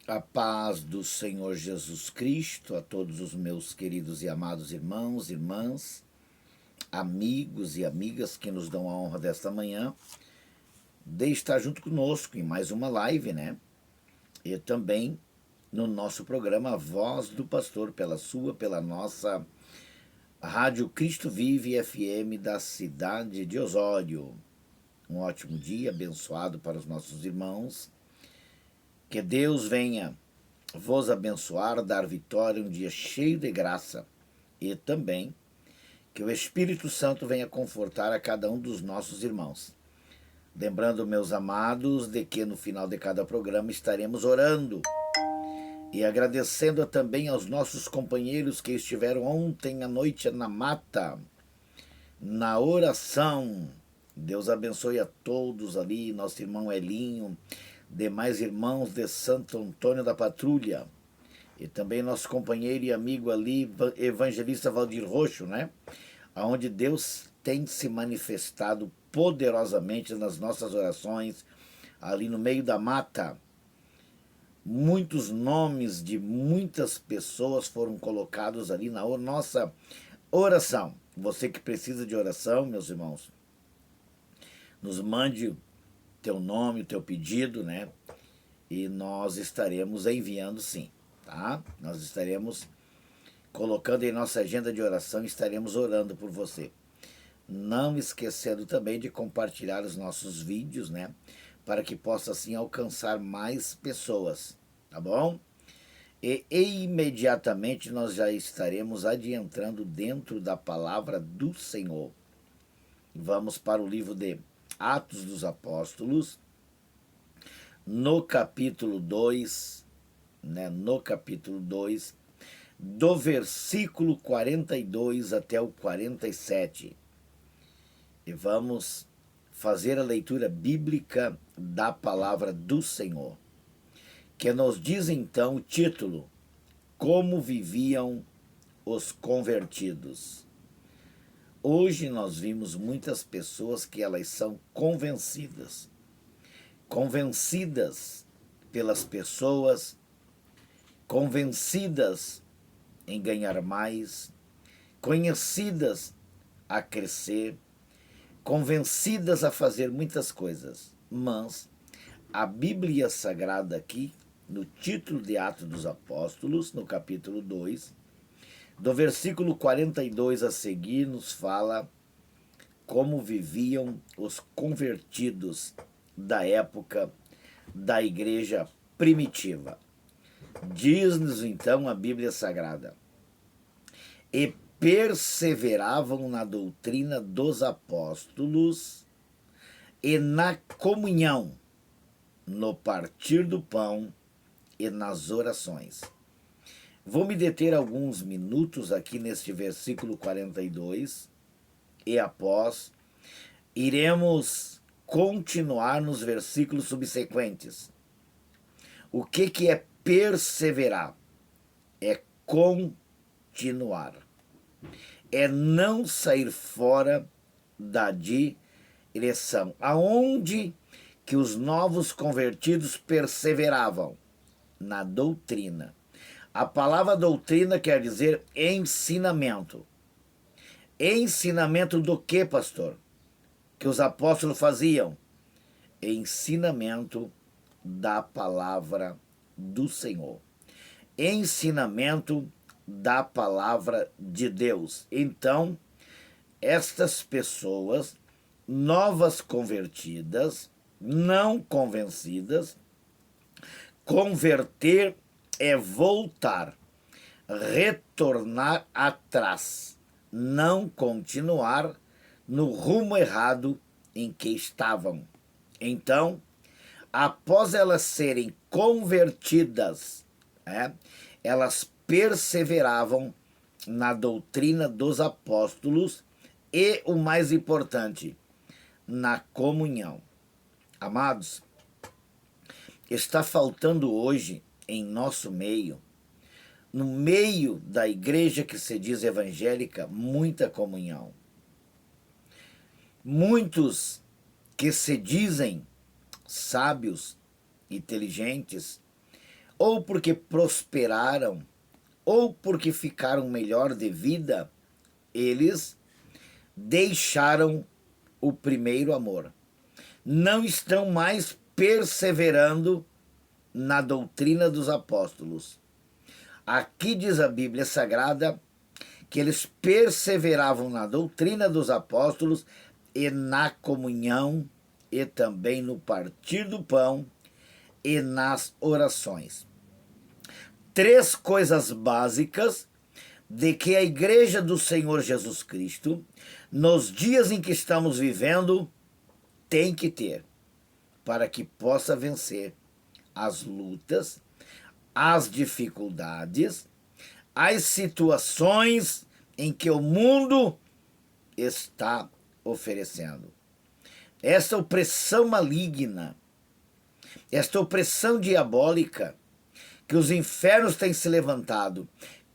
A paz do Senhor Jesus Cristo a todos os meus queridos e amados irmãos, irmãs, amigos e amigas que nos dão a honra desta manhã de estar junto conosco em mais uma live, né? E também no nosso programa Voz do Pastor, pela nossa Rádio Cristo Vive FM da cidade de Osório. Um ótimo dia, abençoado para os nossos irmãos. Que Deus venha vos abençoar, dar vitória, um dia cheio de graça. E também que o Espírito Santo venha confortar a cada um dos nossos irmãos. Lembrando, meus amados, de que no final de cada programa estaremos orando. E agradecendo também aos nossos companheiros que estiveram ontem à noite na mata, na oração. Deus abençoe a todos ali, nosso irmão Elinho, demais irmãos de Santo Antônio da Patrulha, e também nosso companheiro e amigo ali, evangelista Valdir Roxo, né? Onde Deus tem se manifestado poderosamente nas nossas orações, ali no meio da mata. Muitos nomes de muitas pessoas foram colocados ali na nossa oração. Você que precisa de oração, meus irmãos, nos mande teu nome, o teu pedido, né? E nós estaremos enviando sim, tá? Nós estaremos colocando em nossa agenda de oração e estaremos orando por você. Não esquecendo também de compartilhar os nossos vídeos, né? Para que possa assim alcançar mais pessoas, tá bom? E imediatamente nós já estaremos adentrando dentro da palavra do Senhor. Vamos para o livro de Atos dos Apóstolos, no capítulo 2, né, no capítulo 2, do versículo 42 até o 47. E vamos fazer a leitura bíblica da palavra do Senhor, que nos diz então o título: Como viviam os convertidos. Hoje nós vimos muitas pessoas que elas são convencidas pelas pessoas, convencidas em ganhar mais, conhecidas a crescer, convencidas a fazer muitas coisas. Mas a Bíblia Sagrada aqui, no título de Atos dos Apóstolos, no capítulo 2, do versículo 42 a seguir, nos fala como viviam os convertidos da época da igreja primitiva. Diz-nos então a Bíblia Sagrada: e perseveravam na doutrina dos apóstolos e na comunhão, no partir do pão e nas orações. Vou me deter alguns minutos aqui neste versículo 42 e após iremos continuar nos versículos subsequentes. O que é perseverar? É continuar. É não sair fora da direção. Aonde que os novos convertidos perseveravam? Na doutrina. A palavra doutrina quer dizer ensinamento. Ensinamento do que, pastor? Que os apóstolos faziam? Ensinamento da palavra do Senhor. Ensinamento da palavra de Deus. Então, estas pessoas novas convertidas, não convencidas, converter é voltar, retornar atrás, não continuar no rumo errado em que estavam. Então, após elas serem convertidas, elas perseveravam na doutrina dos apóstolos e, o mais importante, na comunhão. Amados, está faltando hoje em nosso meio, no meio da igreja que se diz evangélica, muita comunhão. Muitos que se dizem sábios, inteligentes, ou porque prosperaram, ou porque ficaram melhor de vida, eles deixaram o primeiro amor. Não estão mais perseverando na doutrina dos apóstolos. Aqui diz a Bíblia Sagrada que eles perseveravam na doutrina dos apóstolos e na comunhão, e também no partir do pão e nas orações. 3 coisas básicas de que a Igreja do Senhor Jesus Cristo, nos dias em que estamos vivendo, tem que ter, para que possa vencer as lutas, as dificuldades, as situações em que o mundo está oferecendo. Esta opressão maligna, esta opressão diabólica que os infernos têm se levantado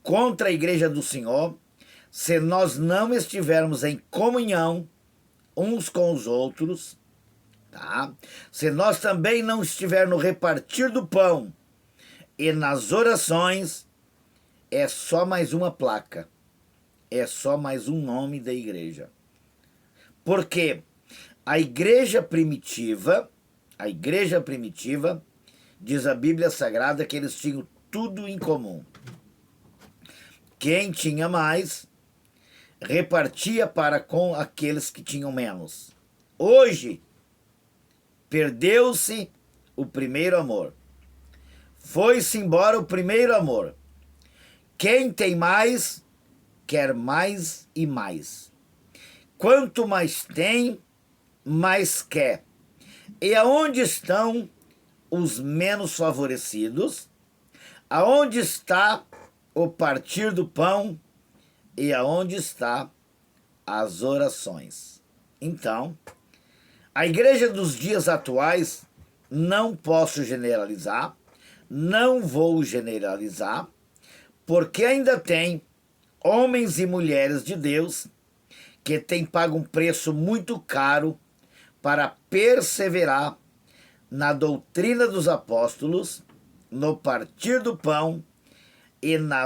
contra a Igreja do Senhor, se nós não estivermos em comunhão uns com os outros, tá? Se nós também não estivermos no repartir do pão e nas orações, é só mais uma placa, é só mais um nome da igreja. Porque a igreja primitiva, diz a Bíblia Sagrada que eles tinham tudo em comum. Quem tinha mais, repartia para com aqueles que tinham menos. Hoje, perdeu-se o primeiro amor. Foi-se embora o primeiro amor. Quem tem mais, quer mais e mais. Quanto mais tem, mais quer. E aonde estão os menos favorecidos? Aonde está o partir do pão? E aonde está as orações? Então, a igreja dos dias atuais, não posso generalizar, não vou generalizar, porque ainda tem homens e mulheres de Deus que têm pago um preço muito caro para perseverar na doutrina dos apóstolos, no partir do pão e na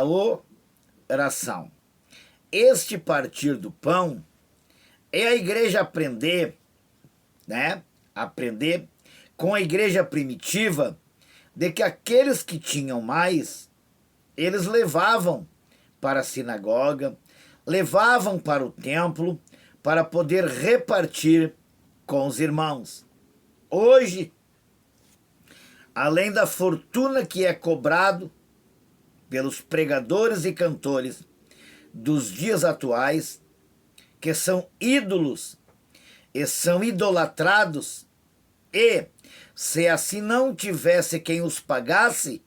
oração. Este partir do pão é a igreja aprender, né? Aprender com a igreja primitiva de que aqueles que tinham mais, eles levavam para a sinagoga, levavam para o templo para poder repartir com os irmãos. Hoje, além da fortuna que é cobrado pelos pregadores e cantores dos dias atuais, que são ídolos e são idolatrados, e se assim não tivesse quem os pagasse,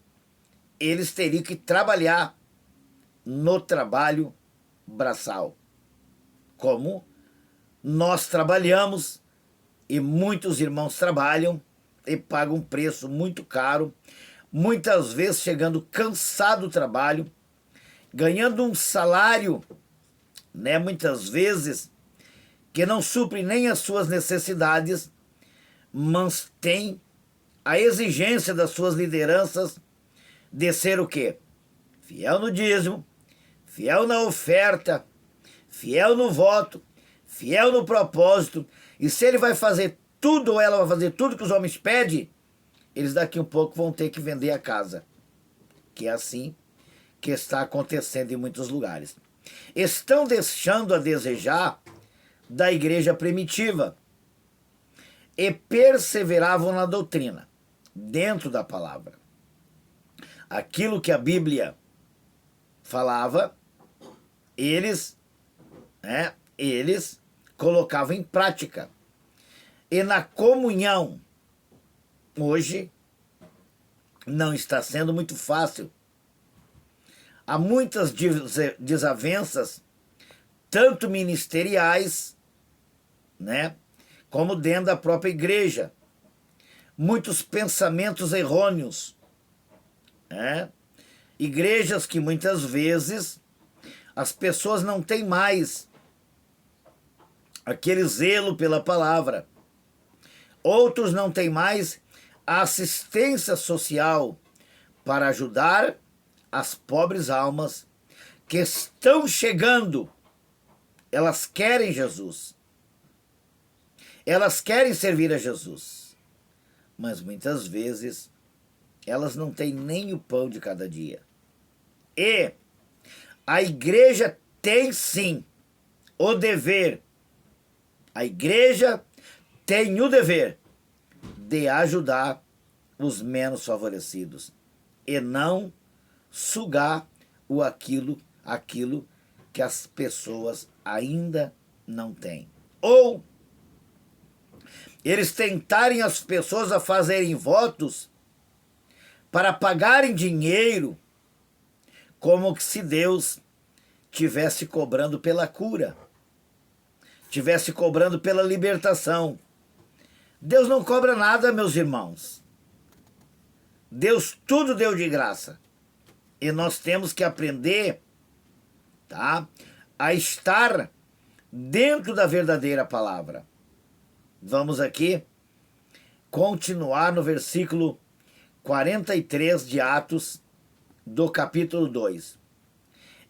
eles teriam que trabalhar no trabalho braçal, como nós trabalhamos e muitos irmãos trabalham e pagam um preço muito caro, muitas vezes chegando cansado do trabalho, ganhando um salário, né, muitas vezes, que não supre nem as suas necessidades, mas tem a exigência das suas lideranças de ser o quê? Fiel no dízimo, fiel na oferta, fiel no voto, fiel no propósito. E se ele vai fazer tudo, ou ela vai fazer tudo que os homens pedem, eles daqui um pouco vão ter que vender a casa. Que é assim que está acontecendo em muitos lugares. Estão deixando a desejar da igreja primitiva e perseveravam na doutrina, dentro da palavra. Aquilo que a Bíblia falava, eles colocavam em prática. E na comunhão, hoje, não está sendo muito fácil. Há muitas desavenças, tanto ministeriais, né, como dentro da própria igreja. Muitos pensamentos errôneos, né? Igrejas que muitas vezes as pessoas não têm mais aquele zelo pela palavra. Outros não têm mais a assistência social para ajudar as pobres almas que estão chegando. Elas querem Jesus. Elas querem servir a Jesus. Mas muitas vezes elas não têm nem o pão de cada dia. E a igreja tem sim o dever. A igreja tem o dever de ajudar os menos favorecidos e não sugar aquilo que as pessoas ainda não têm. Ou eles tentarem as pessoas a fazerem votos para pagarem dinheiro, como que se Deus tivesse cobrando pela cura, tivesse cobrando pela libertação. Deus não cobra nada, meus irmãos. Deus tudo deu de graça. E nós temos que aprender, tá, a estar dentro da verdadeira palavra. Vamos aqui continuar no versículo 43 de Atos, do capítulo 2.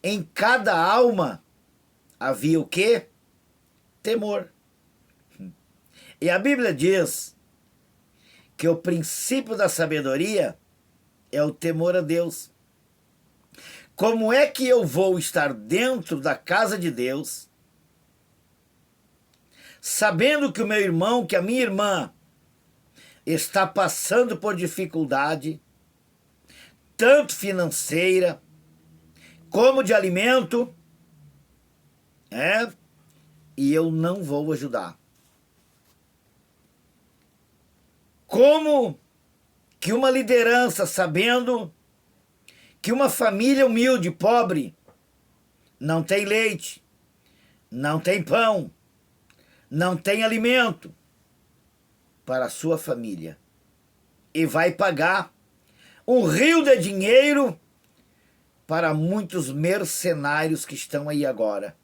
Em cada alma havia o quê? Temor. E a Bíblia diz que o princípio da sabedoria é o temor a Deus. Como é que eu vou estar dentro da casa de Deus, sabendo que o meu irmão, que a minha irmã está passando por dificuldade, tanto financeira, como de alimento, e eu não vou ajudar? Como que uma liderança, sabendo que uma família humilde, pobre, não tem leite, não tem pão, não tem alimento para a sua família, e vai pagar um rio de dinheiro para muitos mercenários que estão aí agora,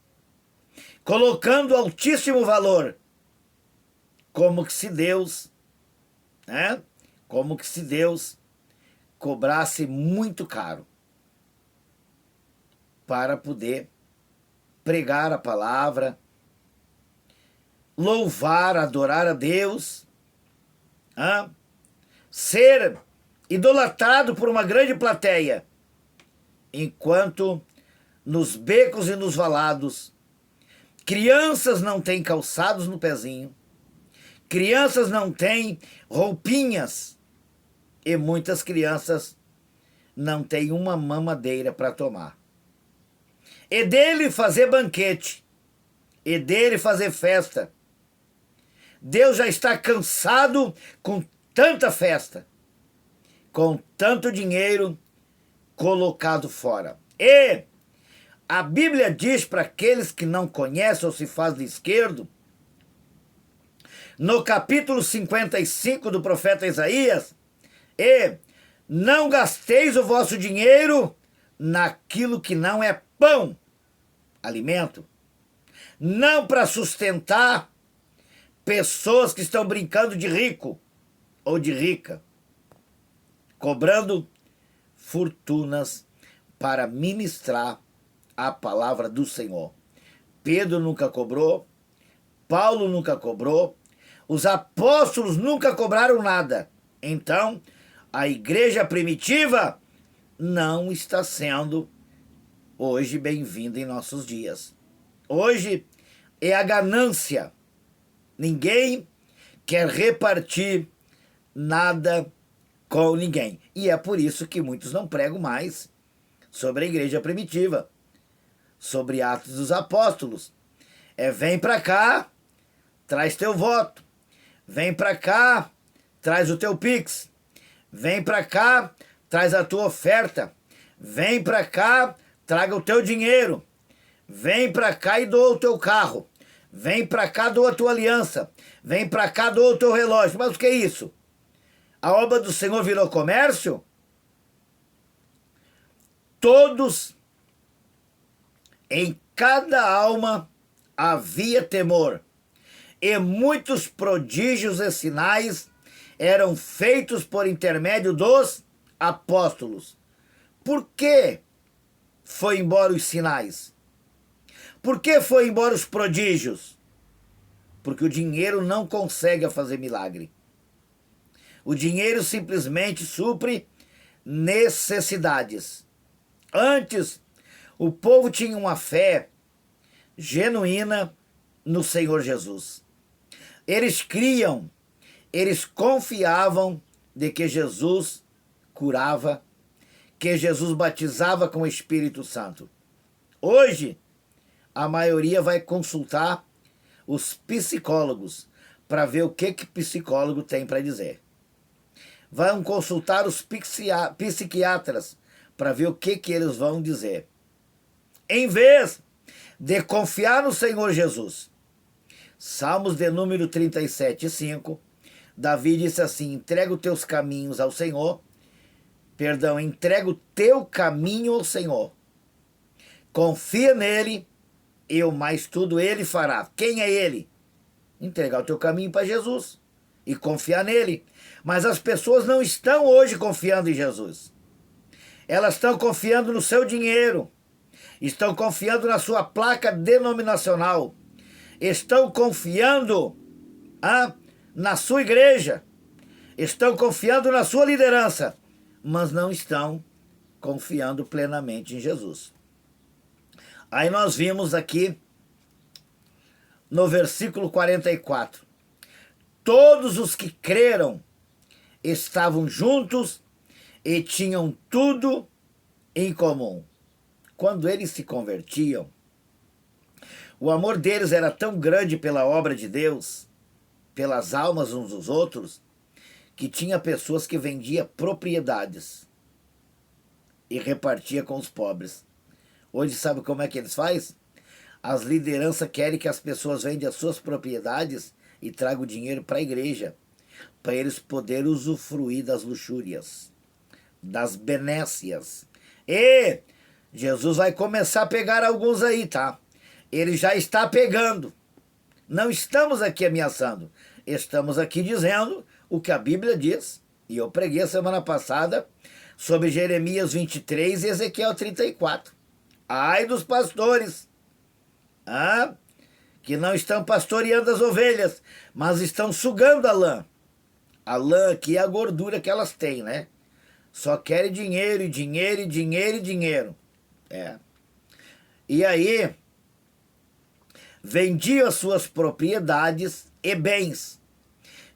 colocando altíssimo valor, como que se Deus, como que se Deus cobrasse muito caro para poder pregar a palavra, louvar, adorar a Deus, ser idolatrado por uma grande plateia, enquanto nos becos e nos valados crianças não têm calçados no pezinho, crianças não têm roupinhas, e muitas crianças não têm uma mamadeira para tomar. E dele fazer banquete, e dele fazer festa. Deus já está cansado com tanta festa, com tanto dinheiro colocado fora. E a Bíblia diz para aqueles que não conhecem ou se faz de esquerdo, no capítulo 55 do profeta Isaías, e não gasteis o vosso dinheiro naquilo que não é pão, alimento, não para sustentar pessoas que estão brincando de rico ou de rica, cobrando fortunas para ministrar a palavra do Senhor. Pedro nunca cobrou, Paulo nunca cobrou, os apóstolos nunca cobraram nada. Então, a igreja primitiva não está sendo hoje bem-vinda em nossos dias. Hoje é a ganância. Ninguém quer repartir nada com ninguém. E é por isso que muitos não pregam mais sobre a igreja primitiva, sobre Atos dos Apóstolos. Vem para cá, traz teu voto. Vem para cá, traz o teu Pix. Vem para cá, traz a tua oferta. Vem para cá, traga o teu dinheiro. Vem para cá e doa o teu carro. Vem para cá, doa a tua aliança. Vem para cá, doa o teu relógio. Mas o que é isso? A obra do Senhor virou comércio? Todos, em cada alma havia temor, e muitos prodígios e sinais eram feitos por intermédio dos apóstolos. Por que foi embora os sinais? Por que foi embora os prodígios? Porque o dinheiro não consegue fazer milagre. O dinheiro simplesmente supre necessidades. Antes, o povo tinha uma fé genuína no Senhor Jesus. Eles criam, eles confiavam de que Jesus curava, que Jesus batizava com o Espírito Santo. Hoje, a maioria vai consultar os psicólogos para ver o que psicólogo tem para dizer. Vão consultar os psiquiatras para ver o que eles vão dizer. Em vez de confiar no Senhor Jesus. Salmos de número 37:5, Davi disse assim: entrega os teus caminhos ao Senhor. Entrega o teu caminho ao Senhor. Confia nele e o mais tudo ele fará. Quem é ele? Entregar o teu caminho para Jesus e confiar nele. Mas as pessoas não estão hoje confiando em Jesus. Elas estão confiando no seu dinheiro. Estão confiando na sua placa denominacional. Estão confiando na sua igreja. Estão confiando na sua liderança. Mas não estão confiando plenamente em Jesus. Aí nós vimos aqui no versículo 44. Todos os que creram estavam juntos e tinham tudo em comum. Quando eles se convertiam, o amor deles era tão grande pela obra de Deus, pelas almas uns dos outros, que tinha pessoas que vendiam propriedades e repartia com os pobres. Hoje sabe como é que eles fazem? As lideranças querem que as pessoas vendam as suas propriedades e tragam o dinheiro para a igreja, para eles poderem usufruir das luxúrias, das benécias. E Jesus vai começar a pegar alguns aí, tá? Ele já está pegando. Não estamos aqui ameaçando. Estamos aqui dizendo o que a Bíblia diz. E eu preguei a semana passada sobre Jeremias 23 e Ezequiel 34. Ai dos pastores, que não estão pastoreando as ovelhas, mas estão sugando a lã. A lã aqui é a gordura que elas têm, né? Só querem dinheiro, e dinheiro, e dinheiro, e dinheiro. E aí, vendiam as suas propriedades e bens,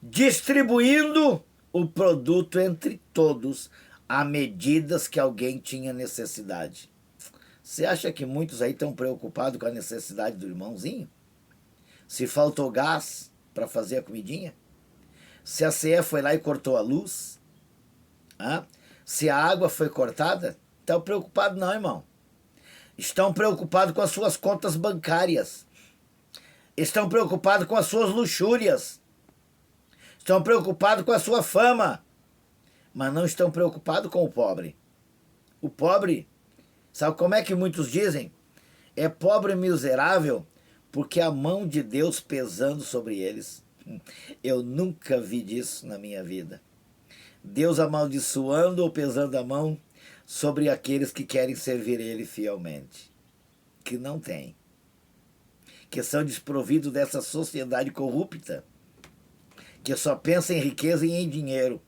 distribuindo o produto entre todos, à medida que alguém tinha necessidade. Você acha que muitos aí estão preocupados com a necessidade do irmãozinho? Se faltou gás para fazer a comidinha? Se a CE foi lá e cortou a luz? Se a água foi cortada? Estão preocupados não, irmão. Estão preocupados com as suas contas bancárias. Estão preocupados com as suas luxúrias. Estão preocupados com a sua fama. Mas não estão preocupados com o pobre. O pobre, sabe como é que muitos dizem? É pobre e miserável porque a mão de Deus pesando sobre eles. Eu nunca vi disso na minha vida. Deus amaldiçoando ou pesando a mão sobre aqueles que querem servir Ele fielmente. Que não tem. Que são desprovidos dessa sociedade corrupta. Que só pensa em riqueza e em dinheiro.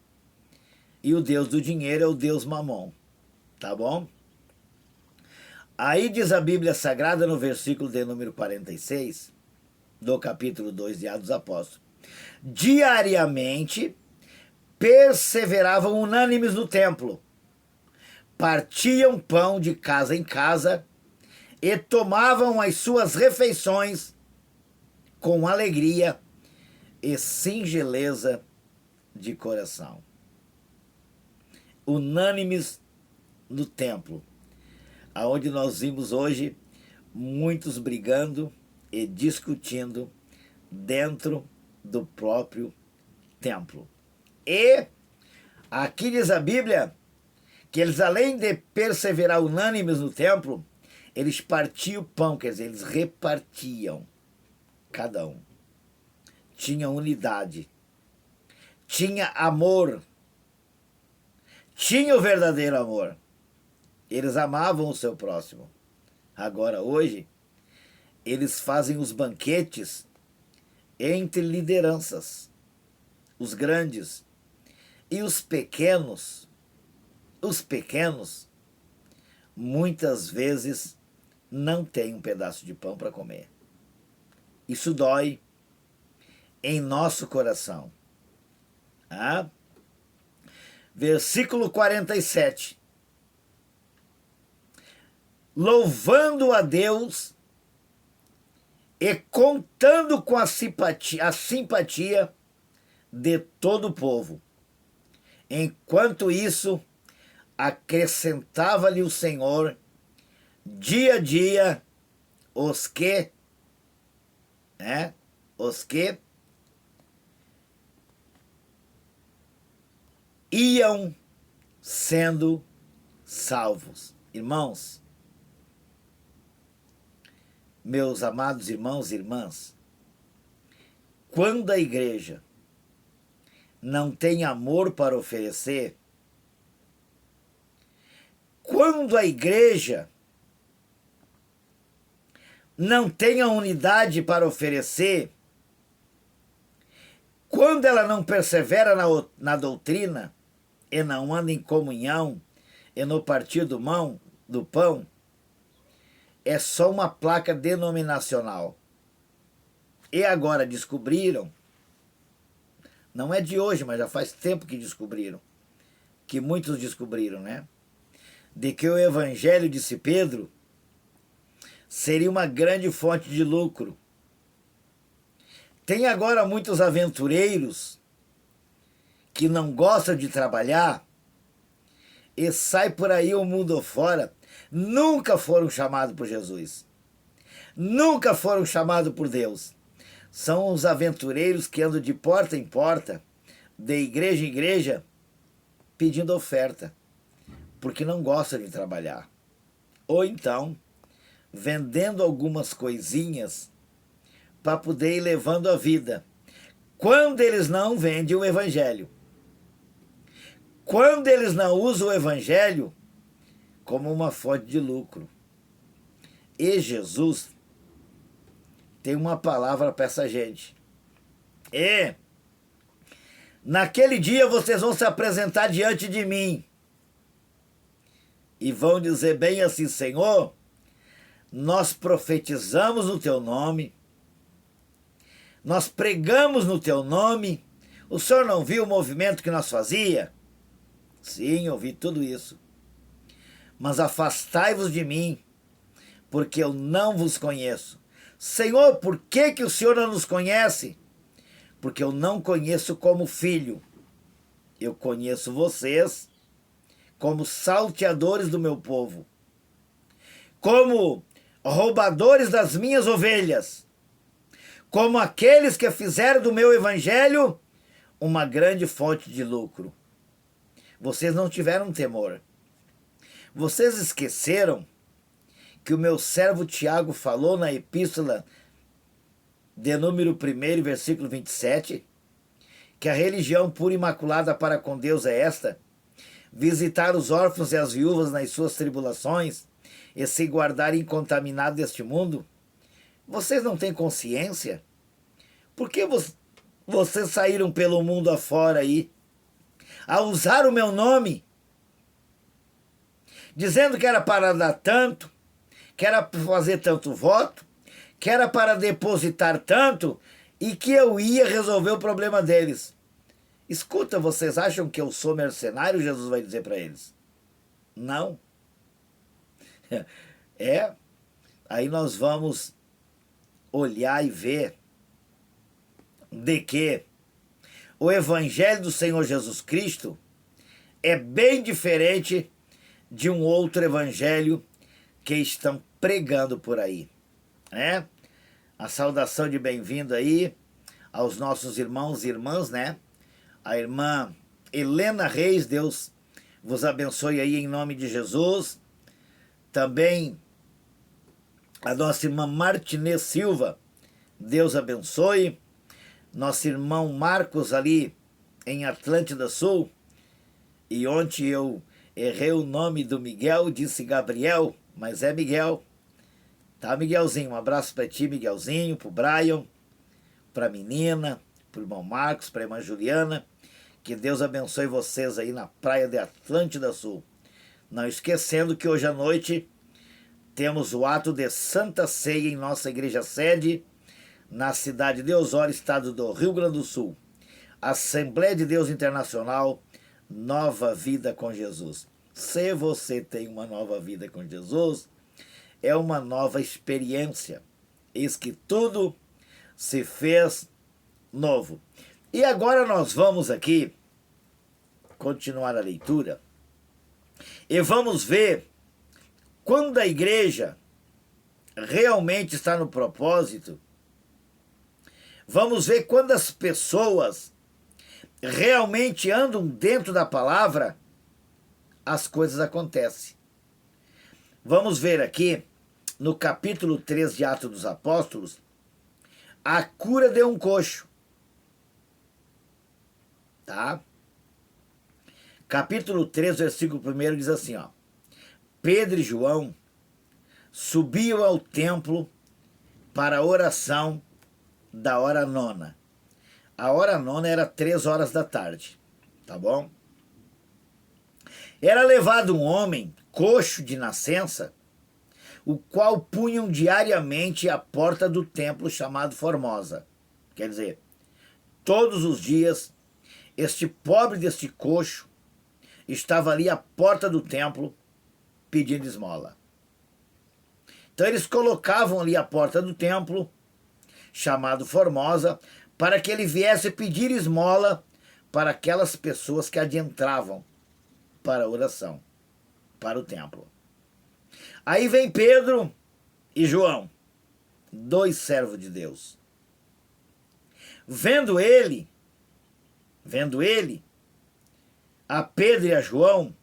E o Deus do dinheiro é o Deus Mamon. Tá bom? Aí diz a Bíblia Sagrada no versículo de número 46, do capítulo 2 de Atos dos Apóstolos. Diariamente perseveravam unânimes no templo, partiam pão de casa em casa e tomavam as suas refeições com alegria e singeleza de coração. Unânimes no templo, aonde nós vimos hoje muitos brigando e discutindo dentro do próprio templo. E aqui diz a Bíblia que eles, além de perseverar unânimes no templo, eles partiam o pão, quer dizer, eles repartiam, cada um. Tinha unidade, tinha amor, tinham o verdadeiro amor. Eles amavam o seu próximo. Agora, hoje, eles fazem os banquetes entre lideranças, os grandes e os pequenos. Os pequenos, muitas vezes, não têm um pedaço de pão para comer. Isso dói em nosso coração. Ah? Versículo 47. Louvando a Deus e contando com a simpatia de todo o povo. Enquanto isso, acrescentava-lhe o Senhor dia a dia os que iam sendo salvos. Irmãos, meus amados irmãos e irmãs, quando a igreja não tem amor para oferecer, quando a igreja não tem a unidade para oferecer, quando ela não persevera na doutrina e não anda em comunhão e no partir do pão, é só uma placa denominacional. E agora descobriram, não é de hoje, mas já faz tempo que descobriram, que muitos descobriram, né? De que o evangelho, disse Pedro, seria uma grande fonte de lucro. Tem agora muitos aventureiros que não gostam de trabalhar e saem por aí o mundo fora, nunca foram chamados por Jesus, nunca foram chamados por Deus. São os aventureiros que andam de porta em porta, de igreja em igreja, pedindo oferta, porque não gostam de trabalhar. Ou então, vendendo algumas coisinhas para poder ir levando a vida. Quando eles não vendem o evangelho, quando eles não usam o evangelho como uma fonte de lucro. E Jesus tem uma palavra para essa gente. E naquele dia vocês vão se apresentar diante de mim e vão dizer bem assim: Senhor, nós profetizamos no teu nome, nós pregamos no teu nome, o senhor não viu o movimento que nós fazia? Sim, eu vi tudo isso. Mas afastai-vos de mim, porque eu não vos conheço. Senhor, por que o senhor não nos conhece? Porque eu não conheço como filho. Eu conheço vocês como salteadores do meu povo, como roubadores das minhas ovelhas, como aqueles que fizeram do meu evangelho uma grande fonte de lucro. Vocês não tiveram temor. Vocês esqueceram que o meu servo Tiago falou na epístola de número 1, versículo 27, que a religião pura e imaculada para com Deus é esta: visitar os órfãos e as viúvas nas suas tribulações e se guardar incontaminado deste mundo. Vocês não têm consciência? Por que vocês saíram pelo mundo afora aí a usar o meu nome, dizendo que era para dar tanto, que era para fazer tanto voto, que era para depositar tanto e que eu ia resolver o problema deles? Escuta, vocês acham que eu sou mercenário? Jesus vai dizer para eles. Não. Aí nós vamos olhar e ver de que o evangelho do Senhor Jesus Cristo é bem diferente de um outro evangelho que estão pregando por aí, né? A saudação de bem-vindo aí aos nossos irmãos e irmãs, né? A irmã Helena Reis, Deus vos abençoe aí em nome de Jesus. Também a nossa irmã Martinez Silva, Deus abençoe. Nosso irmão Marcos ali em Atlântida Sul, E ontem eu errei o nome do Miguel, disse Gabriel, mas é Miguel. Tá, Miguelzinho? Um abraço para ti, Miguelzinho, pro Brian, pra menina, pro irmão Marcos, pra irmã Juliana. Que Deus abençoe vocês aí na praia de Atlântida Sul. Não esquecendo que hoje à noite temos o ato de Santa Ceia em nossa igreja sede, na cidade de Osório, estado do Rio Grande do Sul. Assembleia de Deus Internacional, Nova Vida com Jesus. Se você tem uma nova vida com Jesus, é uma nova experiência. Eis que tudo se fez novo. E agora nós vamos aqui continuar a leitura e vamos ver quando a igreja realmente está no propósito. Vamos ver quando as pessoas realmente andam dentro da palavra, as coisas acontecem. Vamos ver aqui, no capítulo 3 de Atos dos Apóstolos, a cura de um coxo. Tá? Capítulo 3, versículo 1 diz assim, ó. Pedro e João subiam ao templo para a oração da hora nona. A hora nona era 3 horas da tarde, tá bom? Era levado um homem, coxo de nascença, o qual punham diariamente à porta do templo chamado Formosa. Quer dizer, todos os dias, este pobre deste coxo estava ali à porta do templo pedindo esmola. Então eles colocavam ali a porta do templo, chamado Formosa, para que ele viesse pedir esmola para aquelas pessoas que adentravam para a oração, para o templo. Aí vem Pedro e João, 2 servos de Deus. Vendo ele, a Pedro e a João,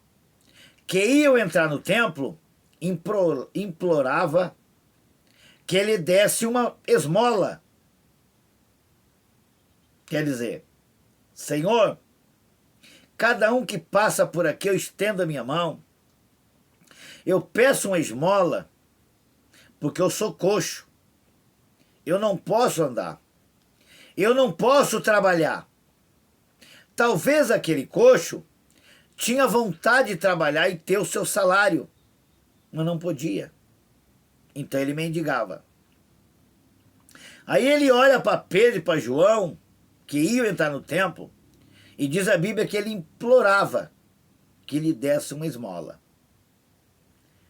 que iam entrar no templo, implorava que ele desse uma esmola. Quer dizer, Senhor, cada um que passa por aqui, eu estendo a minha mão, eu peço uma esmola, porque eu sou coxo, eu não posso andar, eu não posso trabalhar. Talvez aquele coxo tinha vontade de trabalhar e ter o seu salário, mas não podia. Então ele mendigava. Aí ele olha para Pedro e para João, que iam entrar no templo, e diz a Bíblia que ele implorava que lhe desse uma esmola.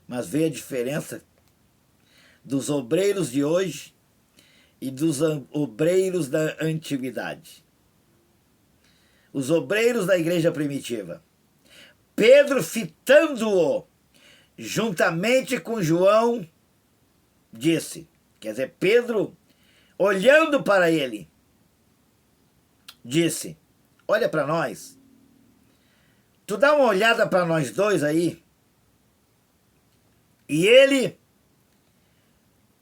Mas vê a diferença dos obreiros de hoje e dos obreiros da antiguidade. Os obreiros da igreja primitiva. Pedro, fitando-o juntamente com João, disse, quer dizer, Pedro, olhando para ele, disse, olha para nós, tu dá uma olhada para nós dois aí. E ele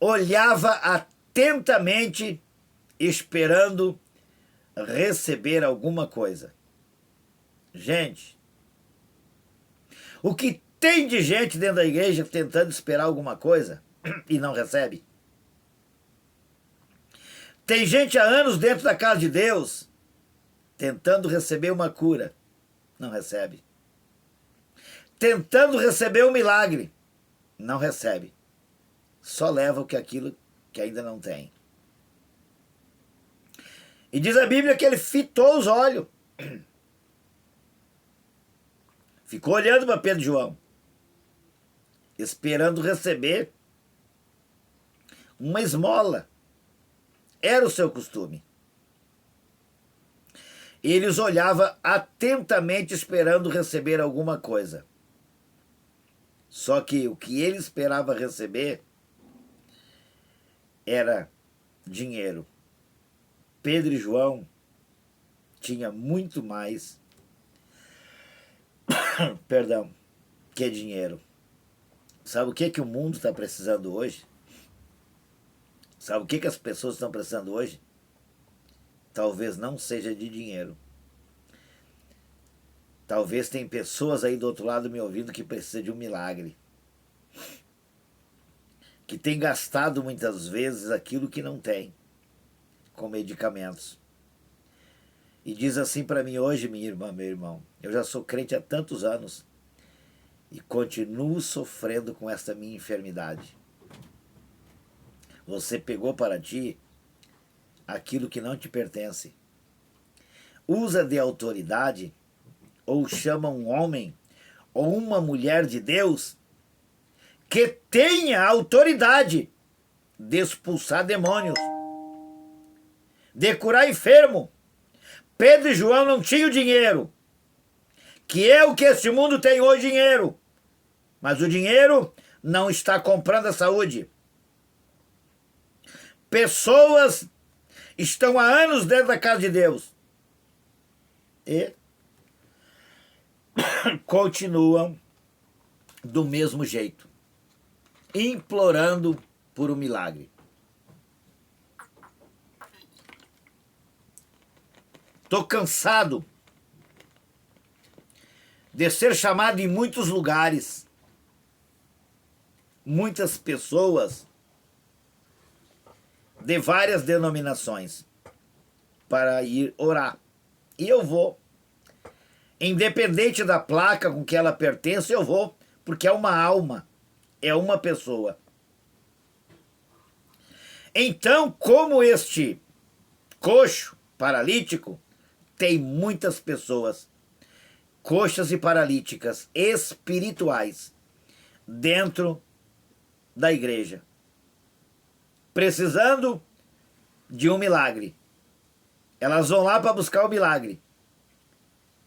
olhava atentamente, esperando receber alguma coisa. Gente, o que tem de gente dentro da igreja tentando esperar alguma coisa e não recebe? Tem gente há anos dentro da casa de Deus tentando receber uma cura, não recebe. Tentando receber um milagre, não recebe. Só leva o que aquilo que ainda não tem. E diz a Bíblia que ele fitou os olhos. Ficou olhando para Pedro e João, esperando receber uma esmola. Era o seu costume. Ele os olhava atentamente, esperando receber alguma coisa. Só que o que ele esperava receber era dinheiro. Pedro e João tinham muito mais, perdão, que dinheiro. Sabe o que o mundo está precisando hoje? Sabe o que as pessoas estão precisando hoje? Talvez não seja de dinheiro. Talvez tem pessoas aí do outro lado me ouvindo que precisam de um milagre. Que tem gastado muitas vezes aquilo que não tem, com medicamentos. E diz assim para mim hoje, minha irmã, meu irmão, eu já sou crente há tantos anos e continuo sofrendo com esta minha enfermidade. Você pegou para ti aquilo que não te pertence. Usa de autoridade ou chama um homem ou uma mulher de Deus que tenha autoridade de expulsar demônios, de curar enfermo. Pedro e João não tinham dinheiro, que é o que este mundo tem hoje, dinheiro. Mas o dinheiro não está comprando a saúde. Pessoas estão há anos dentro da casa de Deus e continuam do mesmo jeito, implorando por um milagre. Estou cansado de ser chamado em muitos lugares, muitas pessoas de várias denominações para ir orar. E eu vou. Independente da placa com que ela pertence, eu vou, porque é uma alma, é uma pessoa. Então, como este coxo paralítico, tem muitas pessoas coxas e paralíticas espirituais dentro da igreja, precisando de um milagre. Elas vão lá para buscar o milagre,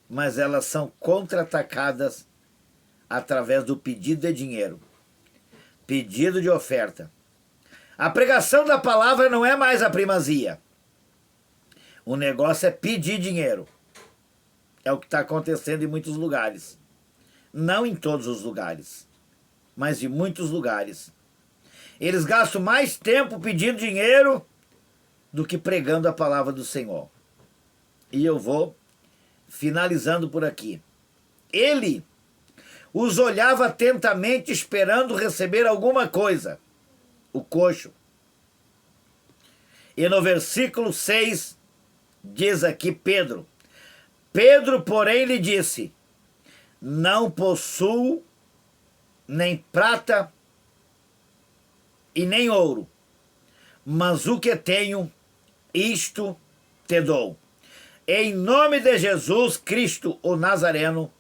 mas elas são contra-atacadas através do pedido de dinheiro, pedido de oferta. A pregação da palavra não é mais a primazia. O negócio é pedir dinheiro. É o que está acontecendo em muitos lugares. Não em todos os lugares, mas em muitos lugares. Eles gastam mais tempo pedindo dinheiro do que pregando a palavra do Senhor. E eu vou finalizando por aqui. Ele os olhava atentamente, esperando receber alguma coisa. O coxo. E no versículo 6, diz aqui Pedro. Pedro, porém, lhe disse: não possuo nem prata e nem ouro, mas o que tenho, isto te dou. Em nome de Jesus Cristo, o Nazareno,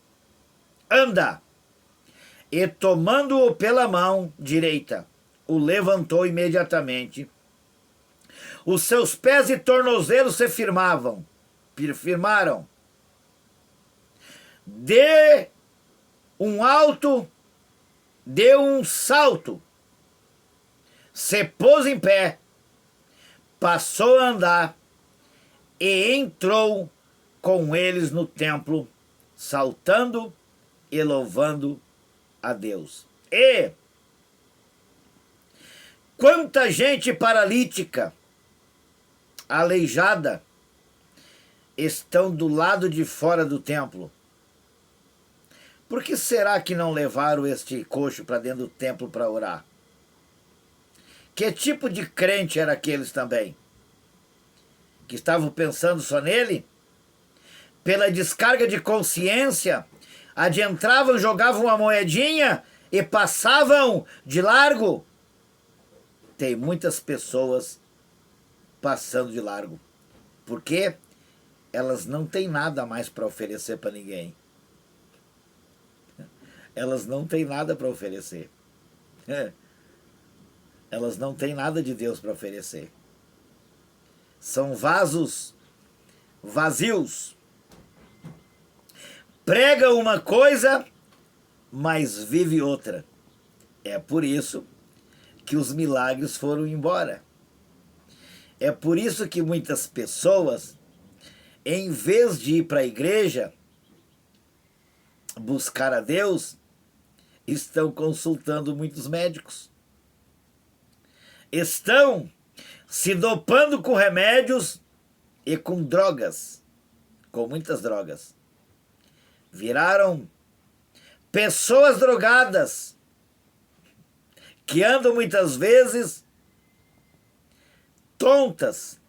anda. E tomando-o pela mão direita, o levantou imediatamente. Os seus pés e tornozelos se firmaram. De um salto, se pôs em pé, passou a andar e entrou com eles no templo, saltando e louvando a Deus. E quanta gente paralítica, aleijada, estão do lado de fora do templo. Por que será que não levaram este coxo para dentro do templo para orar? Que tipo de crente era aqueles também? Que estavam pensando só nele? Pela descarga de consciência, adentravam, jogavam uma moedinha e passavam de largo? Tem muitas pessoas passando de largo, porque elas não têm nada mais para oferecer para ninguém. Elas não têm nada para oferecer. Elas não têm nada de Deus para oferecer. São vasos vazios. Prega uma coisa, mas vive outra. É por isso que os milagres foram embora. É por isso que muitas pessoas, em vez de ir para a igreja buscar a Deus, estão consultando muitos médicos. Estão se dopando com remédios e com drogas, com muitas drogas. Viraram pessoas drogadas, que andam muitas vezes tontas,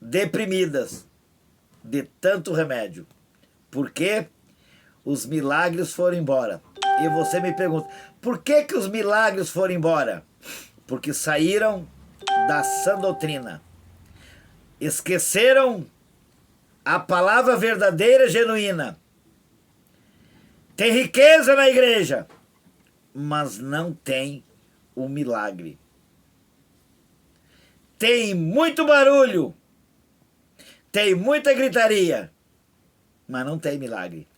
deprimidas, de tanto remédio. Por quê? Os milagres foram embora. E você me pergunta, por que os milagres foram embora? Porque saíram da sã doutrina. Esqueceram a palavra verdadeira, genuína. Tem riqueza na igreja, mas não tem o milagre. Tem muito barulho, tem muita gritaria, mas não tem milagre.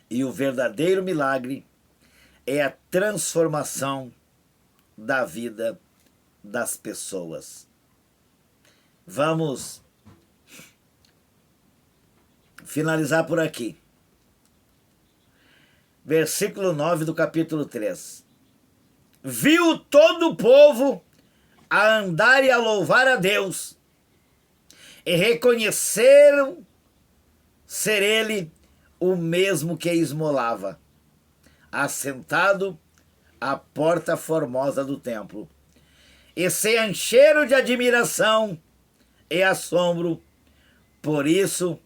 E o verdadeiro milagre é a transformação da vida das pessoas. Vamos finalizar por aqui. Versículo 9 do capítulo 3. Viu todo o povo a andar e a louvar a Deus, e reconheceram ser ele o mesmo que esmolava, assentado à porta formosa do templo, e se encheram de admiração e assombro por isso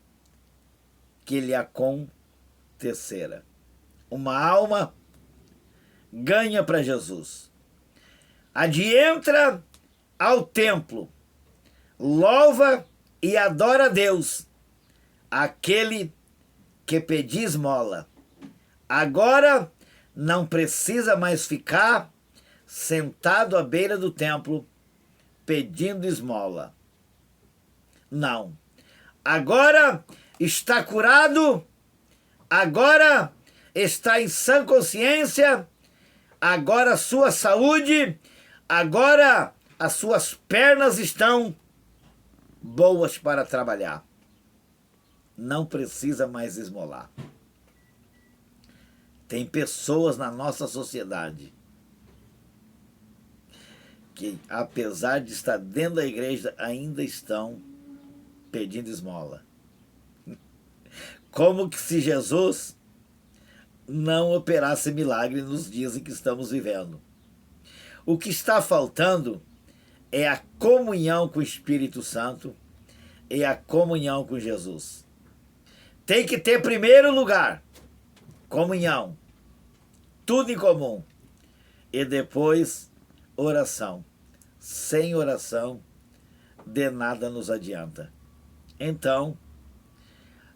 que lhe acontecera. Uma alma ganha para Jesus, adentra ao templo, louva e adora a Deus, aquele que pedia esmola. Agora não precisa mais ficar sentado à beira do templo pedindo esmola. Não. Agora está curado, agora está em sã consciência, agora a sua saúde, agora as suas pernas estão boas para trabalhar. Não precisa mais esmolar. Tem pessoas na nossa sociedade que, apesar de estar dentro da igreja, ainda estão pedindo esmola. Como que se Jesus não operasse milagre nos dias em que estamos vivendo. O que está faltando é a comunhão com o Espírito Santo e a comunhão com Jesus. Tem que ter, primeiro lugar, comunhão, tudo em comum, e depois oração. Sem oração, de nada nos adianta. Então,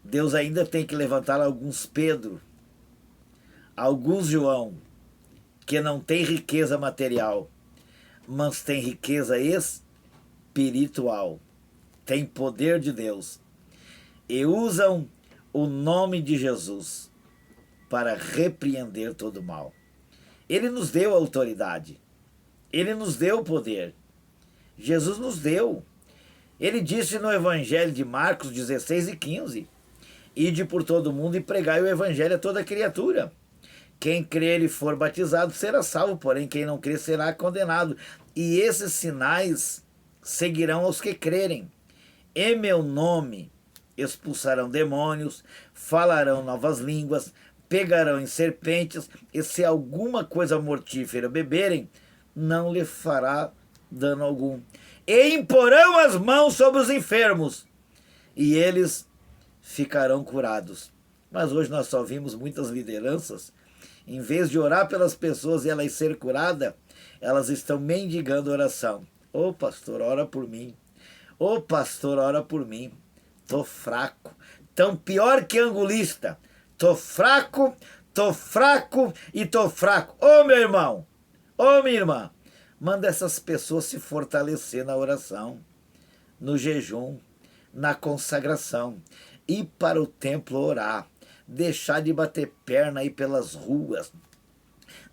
Deus ainda tem que levantar alguns Pedro, alguns João, que não tem riqueza material, mas tem riqueza espiritual, tem poder de Deus, e usam o nome de Jesus para repreender todo o mal. Ele nos deu autoridade, ele nos deu poder, Jesus nos deu. Ele disse no Evangelho de Marcos 16:15, ide por todo mundo e pregai o Evangelho a toda criatura. Quem crer e for batizado será salvo, porém quem não crer será condenado. E esses sinais seguirão aos que crerem. Em meu nome expulsarão demônios, falarão novas línguas, pegarão em serpentes, e se alguma coisa mortífera beberem, não lhe fará dano algum. E imporão as mãos sobre os enfermos, e eles ficarão curados. Mas hoje nós só vimos muitas lideranças, em vez de orar pelas pessoas e elas serem curadas, elas estão mendigando oração. Ô pastor, ora por mim. Ô pastor, ora por mim. Tô fraco. Tão pior que angulista. Tô fraco e tô fraco. Ô meu irmão, ô minha irmã, manda essas pessoas se fortalecer na oração, no jejum, na consagração. Ir para o templo orar. Deixar de bater perna aí pelas ruas,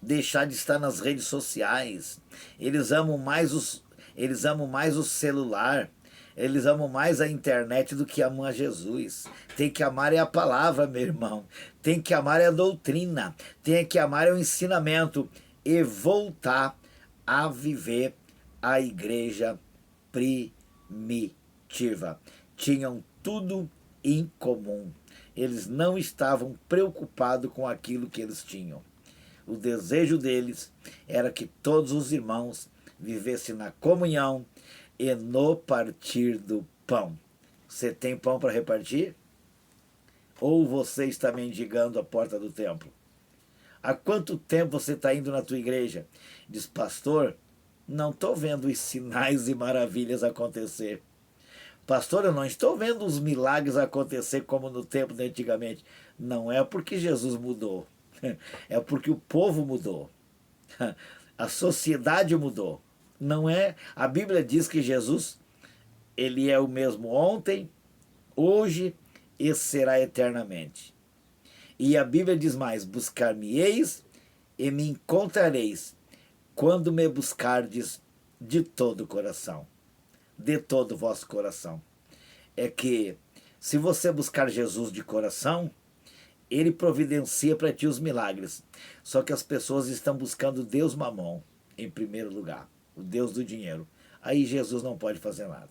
deixar de estar nas redes sociais. Eles amam mais o celular, eles amam mais a internet do que amam a Jesus. Tem que amar é a palavra, meu irmão. Tem que amar é a doutrina. Tem que amar é o ensinamento. E voltar a viver a igreja primitiva. Tinham tudo em comum. Eles não estavam preocupados com aquilo que eles tinham. O desejo deles era que todos os irmãos vivessem na comunhão e no partir do pão. Você tem pão para repartir? Ou você está mendigando a porta do templo? Há quanto tempo você está indo na tua igreja? Diz, pastor, não estou vendo os sinais e maravilhas acontecer. Pastor, eu não estou vendo os milagres acontecer como no tempo de antigamente. Não é porque Jesus mudou. É porque o povo mudou. A sociedade mudou. Não é? A Bíblia diz que Jesus, ele é o mesmo ontem, hoje e será eternamente. E a Bíblia diz mais, buscar-me-eis e me encontrareis quando me buscardes de todo o coração. De todo o vosso coração. É que se você buscar Jesus de coração, ele providencia para ti os milagres. Só que as pessoas estão buscando Deus Mamon em primeiro lugar, o Deus do dinheiro. Aí Jesus não pode fazer nada.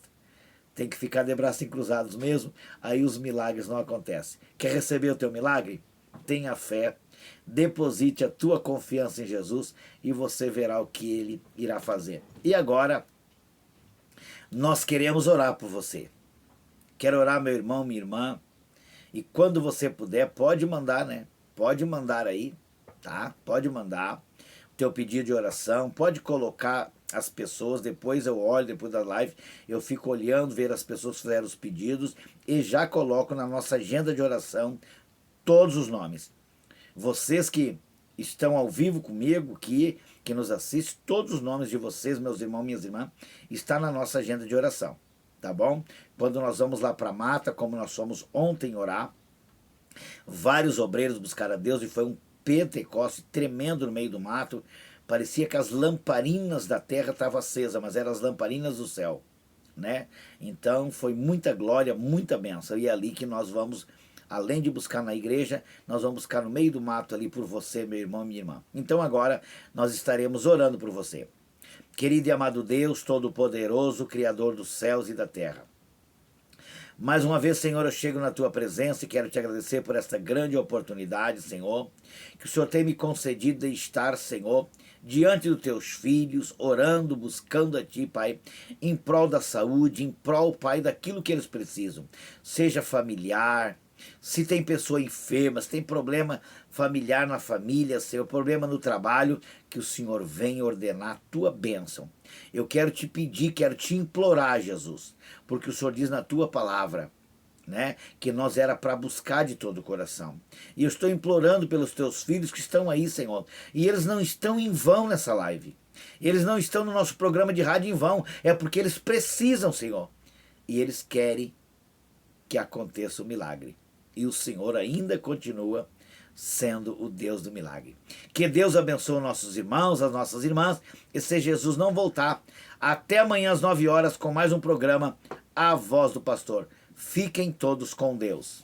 Tem que ficar de braços cruzados mesmo, aí os milagres não acontecem. Quer receber o teu milagre? Tenha fé, deposite a tua confiança em Jesus e você verá o que ele irá fazer. E agora, nós queremos orar por você. Quero orar, meu irmão, minha irmã. E quando você puder, pode mandar, né? Pode mandar aí, tá? Pode mandar o teu pedido de oração. Pode colocar as pessoas. Depois eu olho, depois da live, eu fico olhando, ver as pessoas que fizeram os pedidos. E já coloco na nossa agenda de oração todos os nomes. Vocês que estão ao vivo comigo, que nos assistem, todos os nomes de vocês, meus irmãos, minhas irmãs, está na nossa agenda de oração, tá bom? Quando nós vamos lá para a mata, como nós fomos ontem orar, vários obreiros buscaram a Deus e foi um Pentecoste tremendo no meio do mato, parecia que as lamparinas da terra estavam acesas, mas eram as lamparinas do céu, né? Então foi muita glória, muita bênção, e é ali que nós vamos, além de buscar na igreja, nós vamos buscar no meio do mato ali por você, meu irmão, minha irmã. Então agora nós estaremos orando por você. Querido e amado Deus, Todo-Poderoso, Criador dos céus e da terra. Mais uma vez, Senhor, eu chego na Tua presença e quero Te agradecer por esta grande oportunidade, Senhor, que o Senhor tem me concedido de estar, Senhor, diante dos Teus filhos, orando, buscando a Ti, Pai, em prol da saúde, em prol, Pai, daquilo que eles precisam, seja familiar, se tem pessoa enferma, se tem problema familiar na família, Senhor, problema no trabalho, que o Senhor venha ordenar a Tua bênção. Eu quero Te pedir, quero Te implorar, Jesus, porque o Senhor diz na Tua palavra, né, que nós era para buscar de todo o coração. E eu estou implorando pelos Teus filhos que estão aí, Senhor, e eles não estão em vão nessa live. Eles não estão no nosso programa de rádio em vão, é porque eles precisam, Senhor. E eles querem que aconteça o milagre. E o Senhor ainda continua sendo o Deus do milagre. Que Deus abençoe nossos irmãos, as nossas irmãs, e se Jesus não voltar, até amanhã às 9 horas com mais um programa A Voz do Pastor. Fiquem todos com Deus.